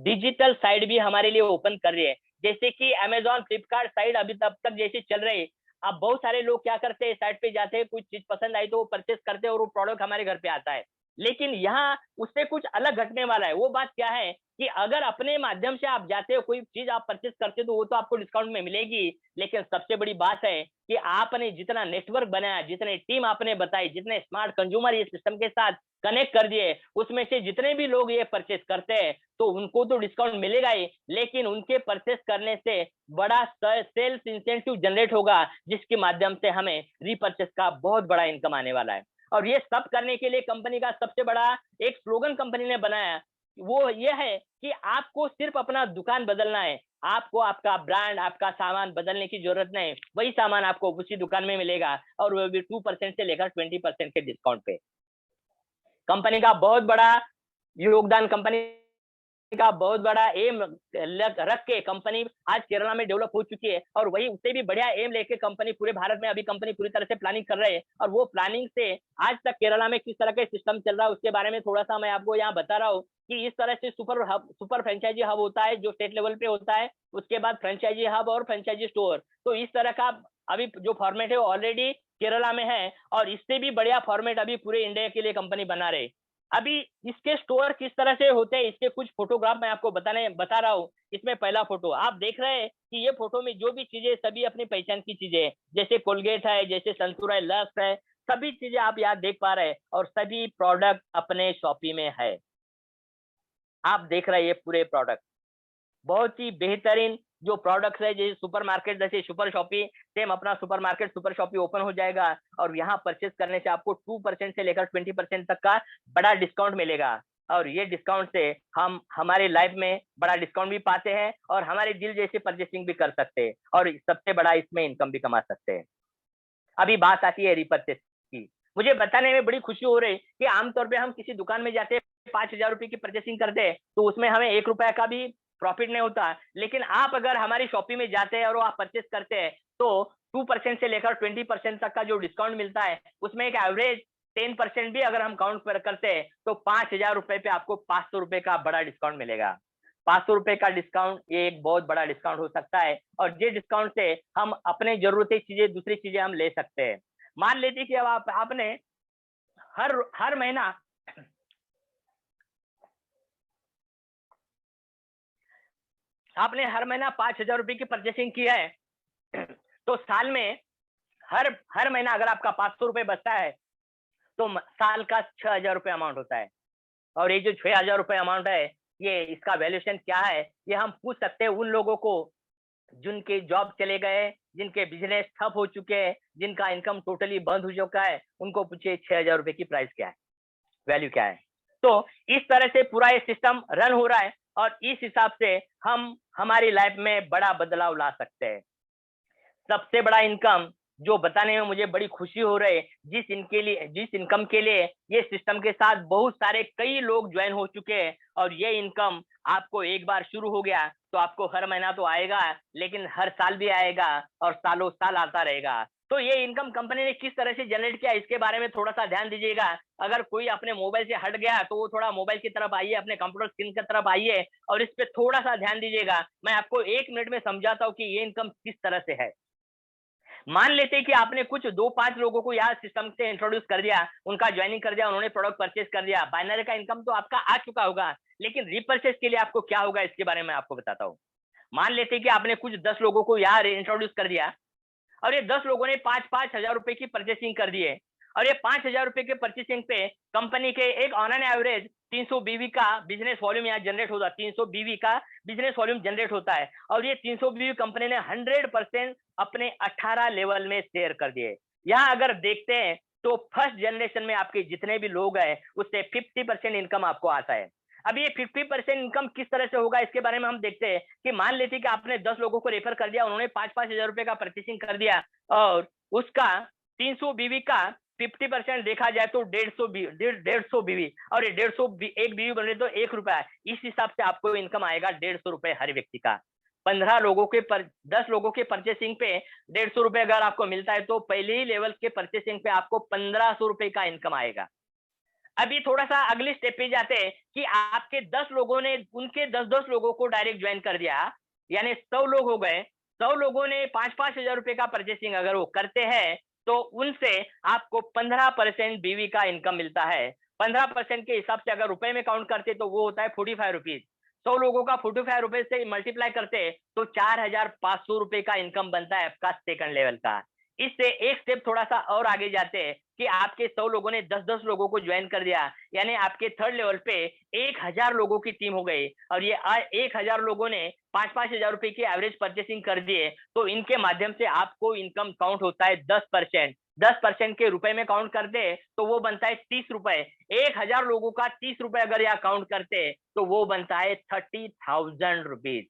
डिजिटल साइड भी हमारे लिए ओपन कर रही है। जैसे कि अमेजॉन, फ्लिपकार्ट साइड अभी तब तक जैसे चल रहे, अब बहुत सारे लोग क्या करते हैं, साइट पे जाते हैं, कुछ चीज पसंद आई तो वो परचेस करते हैं और वो प्रोडक्ट हमारे घर पे आता है। लेकिन यहाँ उससे कुछ अलग घटने वाला है। वो बात क्या है कि अगर अपने माध्यम से आप जाते हो, कोई चीज आप परचेस करते हो, तो वो तो आपको डिस्काउंट में मिलेगी। लेकिन सबसे बड़ी बात है कि आपने जितना नेटवर्क बनाया, जितने टीम आपने बताई, जितने स्मार्ट कंज्यूमर ये सिस्टम के साथ कनेक्ट कर दिए, उसमें से जितने भी लोग ये परचेस करते हैं, तो उनको तो डिस्काउंट मिलेगा ही, लेकिन उनके परचेस करने से बड़ा सेल्स इंसेंटिव जनरेट होगा, जिसके माध्यम से हमें रीपरचेस का बहुत बड़ा इनकम आने वाला है। और ये सब करने के लिए कंपनी का सबसे बड़ा एक स्लोगन कंपनी ने बनाया, वो ये है कि आपको सिर्फ अपना दुकान बदलना है, आपको आपका ब्रांड, आपका सामान बदलने की जरूरत नहीं, वही सामान आपको उसी दुकान में मिलेगा, और वो भी 2% से लेकर 20% के डिस्काउंट पे। कंपनी का बहुत बड़ा योगदान, कंपनी का बहुत बड़ा एम रख के कंपनी आज केरला में डेवलप हो चुकी है, और वही उससे भी बढ़िया एम लेके कंपनी पूरे भारत में अभी कंपनी पूरी तरह से प्लानिंग कर रहे हैं। और वो प्लानिंग से आज तक केरला में किस तरह के सिस्टम चल रहा है उसके बारे में थोड़ा सा मैं आपको यहाँ बता रहा हूँ कि इस तरह से सुपर फ्रेंचाइजी हब होता है जो स्टेट लेवल पे होता है, उसके बाद फ्रेंचाइजी हब और फ्रेंचाइजी स्टोर। तो इस तरह का अभी जो फॉर्मेट है वो ऑलरेडी केरला में है, और इससे भी बढ़िया फॉर्मेट अभी पूरे इंडिया के लिए कंपनी बना रहे। अभी इसके स्टोर किस तरह से होते हैं, इसके कुछ फोटोग्राफ मैं आपको बता रहा हूँ। इसमें पहला फोटो आप देख रहे हैं कि ये फोटो में जो भी चीजें सभी अपनी पहचान की चीजें हैं, जैसे कोलगेट है, जैसे संतूर है, लक्स है, सभी चीजें आप यहाँ देख पा रहे हैं, और सभी प्रोडक्ट अपने शॉपी में है। आप देख रहे हैं ये पूरे प्रोडक्ट बहुत ही बेहतरीन जो प्रोडक्ट्स है, जैसे सुपरमार्केट, जैसे सुपर शॉपी, सेम अपना सुपरमार्केट सुपर शॉपी ओपन हो जाएगा, और यहाँ परचेस करने से आपको 2% से लेकर 20% तक का बड़ा डिस्काउंट मिलेगा। और ये डिस्काउंट से हम हमारे लाइफ में बड़ा डिस्काउंट भी पाते हैं, और हमारे दिल जैसे परचेसिंग भी कर सकते हैं, और सबसे बड़ा इसमें इनकम भी कमा सकते हैं। अभी बात आती है रिपर्चेस की। मुझे बताने में बड़ी खुशी हो रही कि आमतौर पे हम किसी दुकान में जाते हैं, 5,000 रुपए की परचेसिंग करते हैं, तो उसमें हमें 1 रुपया का भी प्रॉफिट नहीं होता। लेकिन आप अगर हमारी शॉपी में जाते हैं और वो आप परचेस करते हैं, तो 2% से लेकर 20% तक का जो डिस्काउंट मिलता है, उसमें एक एवरेज 10% भी अगर हम काउंट करते हैं, तो 5,000 रुपए पे आपको 500 रुपए का बड़ा डिस्काउंट मिलेगा। 500 रुपए का डिस्काउंट ये एक बहुत बड़ा डिस्काउंट हो सकता है, और ये डिस्काउंट से हम अपने जरूरती चीजें, दूसरी चीजें हम ले सकते हैं। मान लेते कि अब आपने हर हर महीना आपने हर महीना 5,000 रुपए की परचेसिंग की है, तो साल में हर हर महीना अगर आपका 500 रुपए बचता है, तो साल का 6,000 रुपए अमाउंट होता है। और ये जो 6,000 रुपए अमाउंट है, ये इसका वैल्यूएशन क्या है, ये हम पूछ सकते हैं उन लोगों को जिनके जॉब चले गए, जिनके बिजनेस ठप हो चुके हैं, जिनका इनकम टोटली बंद हो चुका है, उनको पूछिए 6,000 रुपए की प्राइस क्या है, वैल्यू क्या है। तो इस तरह से पूरा ये सिस्टम रन हो रहा है, और इस हिसाब से हम हमारी लाइफ में बड़ा बदलाव ला सकते हैं। सबसे बड़ा इनकम जो बताने में मुझे बड़ी खुशी हो रही है, जिस इनकम के लिए ये सिस्टम के साथ बहुत सारे कई लोग ज्वाइन हो चुके हैं, और ये इनकम आपको एक बार शुरू हो गया तो आपको हर महीना तो आएगा, लेकिन हर साल भी आएगा, और सालों साल आता रहेगा। तो ये इनकम कंपनी ने किस तरह से जनरेट किया, इसके बारे में थोड़ा सा ध्यान दीजिएगा। अगर कोई अपने मोबाइल से हट गया तो वो थोड़ा मोबाइल की तरफ आइए, अपने कंप्यूटर स्क्रीन की तरफ आइए और इस पे थोड़ा सा ध्यान दीजिएगा। मैं आपको 1 मिनट में समझाता हूँ कि ये इनकम किस तरह से है। मान लेते हैं कि आपने कुछ 2-5 लोगों को यहाँ सिस्टम से इंट्रोड्यूस कर दिया, उनका ज्वाइनिंग कर दिया, उन्होंने प्रोडक्ट परचेज कर दिया, बाइनरी का इनकम तो आपका आ चुका होगा, लेकिन रीपरचेज के लिए आपको क्या होगा इसके बारे में आपको बताता हूँ। मान लेते हैं कि आपने कुछ 10 लोगों को यहाँ इंट्रोड्यूस कर दिया और ये 10 लोगों ने 5-5 हजार रुपए की परचेसिंग कर दिए और ये 5 हजार रुपए के परचेसिंग पे कंपनी के एक ऑन एन एवरेज 300 बीवी का बिजनेस वॉल्यूम यहाँ जनरेट होता है, 300 बीवी का बिजनेस वॉल्यूम जनरेट होता है और ये 300 बीवी कंपनी ने 100% अपने 18 लेवल में शेयर कर दिए। यहाँ अगर देखते हैं तो फर्स्ट जनरेशन में आपके जितने भी लोग हैं उससे 50% इनकम आपको आता है। अब ये 50% इनकम किस तरह से होगा इसके बारे में हम देखते हैं कि मान लेते हैं कि आपने 10 लोगों को रेफर कर दिया, उन्होंने 5-5 हजार रुपए का परचेसिंग कर दिया और उसका 300 बीवी का 50% देखा जाए तो 150 बीवी और ये 150 एक बीवी बन रही तो 1 रुपया, इस हिसाब से आपको इनकम आएगा 150 रुपए हर व्यक्ति का। 15 लोगों के 10 लोगों के परचेसिंग पे 150 रुपए अगर आपको मिलता है तो पहले ही लेवल के परचेसिंग पे आपको 1500 रुपए का इनकम आएगा। अभी थोड़ा सा अगली स्टेप पे जाते हैं कि आपके 10 लोगों ने उनके 10-10 लोगों को डायरेक्ट ज्वाइन कर दिया, यानी 100 लोग हो गए। 100 लोगों ने 5-5 हजार रुपए का परचेसिंग अगर वो करते हैं तो उनसे आपको 15% बीवी का इनकम मिलता है। 15% के हिसाब से अगर रुपए में काउंट करते तो वो होता है 45 रुपीज। 100 लोगों का 45 रुपए से मल्टीप्लाई करते तो 4500 रुपए का इनकम बनता है आपका सेकंड लेवल का। इससे एक स्टेप थोड़ा सा और आगे जाते हैं कि आपके 100 लोगों ने 10-10 लोगों को ज्वाइन कर दिया, यानी आपके थर्ड लेवल पे 1000 लोगों की टीम हो गई और ये 1000 लोगों ने 5-5 हजार रुपए की एवरेज परचेसिंग कर दिए, तो इनके माध्यम से आपको इनकम काउंट होता है 10%। 10% के रुपए में काउंट करते तो वो बनता है 30 रुपए। 1000 लोगों का 30 रुपए अगर यहाँ काउंट करते तो वो बनता है 30,000 रुपीज।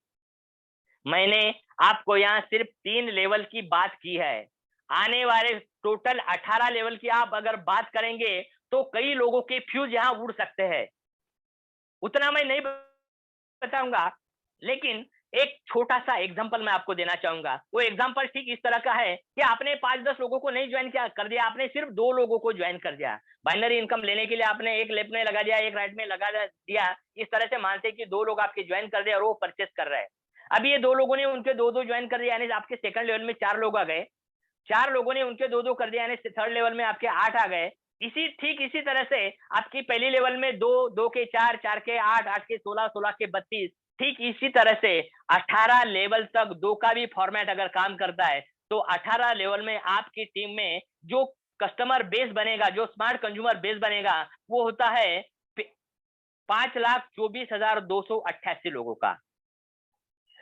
मैंने आपको यहाँ सिर्फ 3 लेवल की बात की है। आने वाले टोटल 18 लेवल की आप अगर बात करेंगे तो कई लोगों के फ्यूज यहाँ उड़ सकते हैं। उतना मैं नहीं बताऊंगा, लेकिन एक छोटा सा एग्जांपल मैं आपको देना चाहूंगा। वो एग्जांपल ठीक इस तरह का है कि आपने 5-10 लोगों को नहीं ज्वाइन किया कर दिया, आपने सिर्फ 2 लोगों को ज्वाइन कर दिया। बाइनरी इनकम लेने के लिए आपने एक लेफ्ट में लगा दिया, एक राइट में लगा दिया। इस तरह से मानते कि 2 लोग आपके ज्वाइन कर दिया और वो परचेस कर रहे हैं। अब ये 2 लोगों ने उनके 2-2 ज्वाइन कर दिया, यानी आपके सेकंड लेवल में 4 लोग आ गए। 4 लोगों ने उनके 2-2 कर दिया, यानी थर्ड लेवल में आपके 8 आ गए। ठीक इसी तरह से आपकी पहली लेवल में 2 के 4, 4 के 8, 8 के 16, 16 के 32, ठीक इसी तरह से 18 लेवल तक 2 का भी फॉर्मेट अगर काम करता है तो 18 लेवल में आपकी टीम में जो कस्टमर बेस बनेगा, जो स्मार्ट कंज्यूमर बेस बनेगा, वो होता है 5,24,288 लोगों का।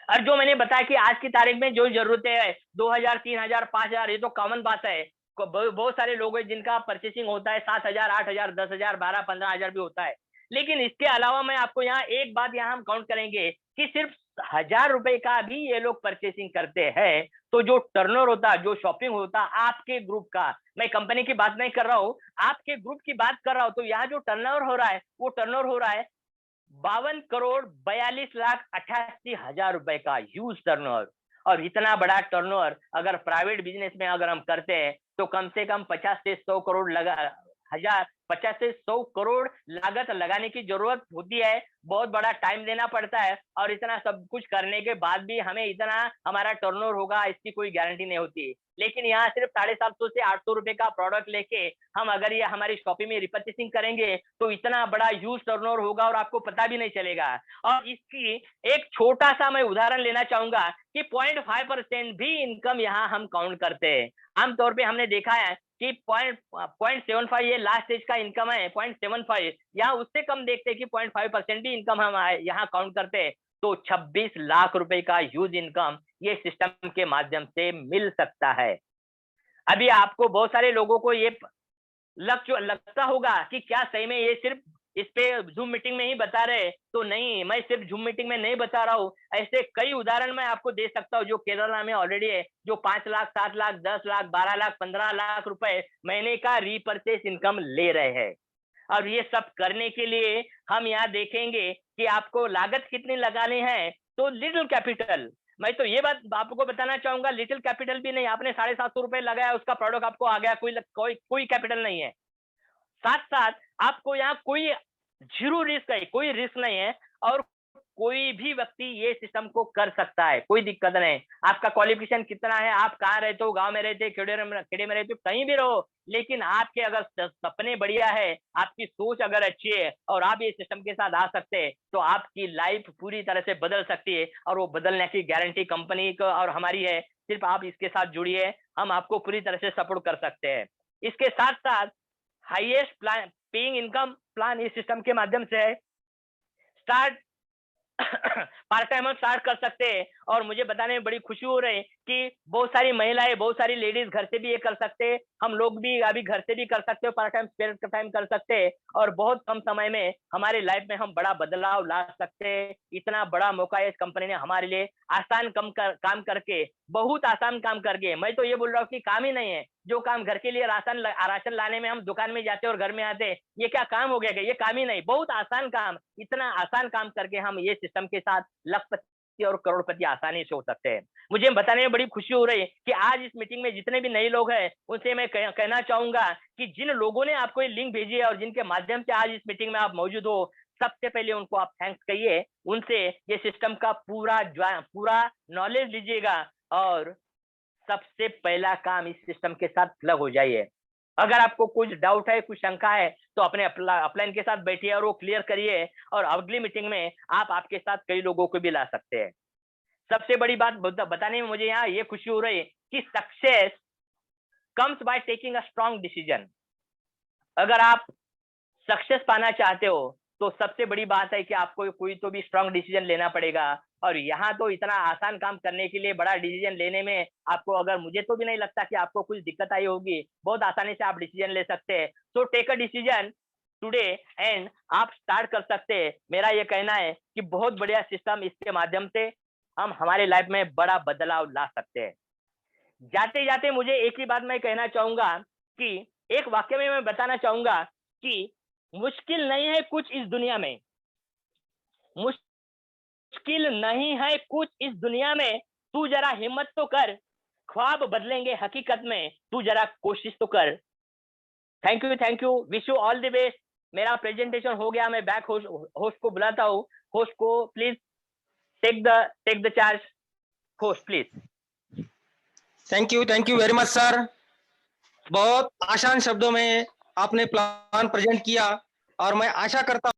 और जो मैंने बताया कि आज की तारीख में जो जरूरतें है 2000, 3000, 5000, ये तो कॉमन बात है। बहुत सारे लोग हैं जिनका परचेसिंग होता है 7000, 8000, 10,000, 12, 15,000 भी होता है। लेकिन इसके अलावा मैं आपको यहाँ एक बात यहाँ हम काउंट करेंगे कि सिर्फ 1000 रुपए का भी ये लोग परचेसिंग करते हैं तो जो टर्नओवर होता है, जो शॉपिंग होता है आपके ग्रुप का, मैं कंपनी की बात नहीं कर रहा हूँ, आपके ग्रुप की बात कर रहा हूँ, तो यहाँ जो टर्नओवर हो रहा है वो टर्नओवर हो रहा है 52,42,88,000 रुपए का ह्यूज टर्नओवर। और इतना बड़ा टर्नओवर अगर प्राइवेट बिजनेस में अगर हम करते हैं तो कम से कम 50 से 100 करोड़ लगा 50 से 100 करोड़ लागत लगाने की जरूरत होती है। बहुत बड़ा टाइम देना पड़ता है और इतना सब कुछ करने के बाद भी हमें इतना हमारा टर्नओवर होगा इसकी कोई गारंटी नहीं होती। लेकिन यहाँ सिर्फ 750 से 800 रुपए का प्रोडक्ट लेके हम अगर ये हमारी शॉपिंग में रिपर्चेसिंग करेंगे तो इतना बड़ा ह्यूज टर्नओवर होगा और आपको पता भी नहीं चलेगा। और इसकी एक छोटा सा मैं उदाहरण लेना चाहूंगा कि 0.5% भी इनकम यहाँ हम काउंट करते हैं। आमतौर पे हमने देखा है कि 0.75 ये लास्ट स्टेज का इनकम है, 0.75 यहाँ उससे कम देखते हैं कि 0.5% भी इनकम हम यहाँ काउंट करते हैं तो 26 लाख रुपए का ह्यूज इनकम ये सिस्टम के माध्यम से मिल सकता है। अभी आपको बहुत सारे लोगों को ये लगता होगा कि क्या सही में ये सिर्फ इस पे जूम मीटिंग में ही बता रहे, तो नहीं, मैं सिर्फ जूम मीटिंग में नहीं बता रहा हूँ। ऐसे कई उदाहरण मैं आपको दे सकता हूँ जो केरला में ऑलरेडी है, जो 5 लाख, 7 लाख, 10 लाख, 12 लाख, 15 लाख रुपए महीने का रीपरचेस इनकम ले रहे हैं। और ये सब करने के लिए हम यहाँ देखेंगे कि आपको लागत कितनी लगानी है। तो लिटिल कैपिटल मैं तो ये बात आपको बताना चाहूंगा, लिटिल कैपिटल भी नहीं, आपने 750 रुपए लगाया, उसका प्रोडक्ट आपको आ गया, कोई कैपिटल नहीं है। साथ साथ आपको यहाँ कोई जीरो रिस्क है, कोई रिस्क नहीं है, और कोई भी व्यक्ति ये सिस्टम को कर सकता है, कोई दिक्कत नहीं। आपका क्वालिफिकेशन कितना है, आप कहाँ रहते हो, गांव में रहते हो, खेड़े में रहते हो, कहीं भी रहो, लेकिन आपके अगर सपने बढ़िया है, आपकी सोच अगर अच्छी है और आप ये सिस्टम के साथ आ सकते हैं, तो आपकी लाइफ पूरी तरह से बदल सकती है, और वो बदलने की गारंटी कंपनी को और हमारी है। सिर्फ आप इसके साथ जुड़िए, हम आपको पूरी तरह से सपोर्ट कर सकते हैं। इसके साथ साथ highest plan paying income plan इस सिस्टम के माध्यम से है। स्टार्ट पार्ट टाइम हम स्टार्ट कर सकते हैं, और मुझे बताने में बड़ी खुशी हो रही है कि बहुत सारी महिलाएं, बहुत सारी लेडीज घर से भी ये कर सकते हैं, हम लोग भी अभी घर से भी कर सकते हो, पार्ट टाइम स्पेयर टाइम कर सकते हैं, और बहुत कम समय में हमारी लाइफ में हम बड़ा बदलाव ला सकते हैं। इतना बड़ा मौका है इस कंपनी ने हमारे लिए, आसान काम करके, बहुत आसान काम करके। मैं तो ये बोल रहा हूँ कि काम ही नहीं है, जो काम घर के लिए राशन लाने में हम दुकान में जाते और घर में आते, ये क्या काम हो गया? क्या ये काम ही नहीं? बहुत आसान काम, इतना आसान काम करके हम ये सिस्टम के साथ लखपति और करोड़पति आसानी से हो सकते हैं। मुझे बताने में बड़ी खुशी हो रही है कि आज इस मीटिंग में जितने भी नए लोग हैं, उनसे मैं कहना चाहूंगा कि जिन लोगों ने आपको ये लिंक भेजी है और जिनके माध्यम से आज इस मीटिंग में आप मौजूद हो, सबसे पहले उनको आप थैंक्स कहिए, उनसे ये सिस्टम का पूरा नॉलेज लीजिएगा, और सबसे पहला काम इस सिस्टम के साथ प्लग हो जाइए। अगर आपको कुछ डाउट है, कुछ शंका है, तो अपने अपलाइन के साथ बैठिए और वो क्लियर करिए, और अगली मीटिंग में आप आपके साथ कई लोगों को भी ला सकते हैं। सबसे बड़ी बात बताने में मुझे यहाँ ये खुशी हो रही है कि success comes by taking a strong decision. अगर आप सक्सेस पाना चाहते हो, तो सबसे बड़ी बात है कि आपको कोई तो भी स्ट्रॉन्ग डिसीजन लेना पड़ेगा, और यहाँ तो इतना आसान काम करने के लिए बड़ा डिसीजन लेने में आपको, अगर मुझे तो भी नहीं लगता कि आपको कुछ दिक्कत आई होगी, बहुत आसानी से आप डिसीजन ले सकते हैं। So take a decision today and आप स्टार्ट कर सकते हैं। मेरा ये कहना है कि बहुत बढ़िया सिस्टम, इसके माध्यम से हम हमारे लाइफ में बड़ा बदलाव ला सकते हैं। जाते जाते मुझे एक ही बात मैं कहना चाहूंगा कि एक वाक्य में मैं बताना चाहूंगा कि मुश्किल नहीं है कुछ इस दुनिया में, मुश्किल नहीं है कुछ इस दुनिया में, तू जरा हिम्मत तो कर, ख्वाब बदलेंगे हकीकत में, तू जरा कोशिश तो कर। Thank you, wish you all the best. मेरा प्रेजेंटेशन हो गया, मैं बैक होस्ट को बुलाता हूँ। होस्ट को please take the charge. Host please. Thank you very much sir. बहुत आसान शब्दों में आपने प्लान प्रेजेंट किया, और मैं आशा करता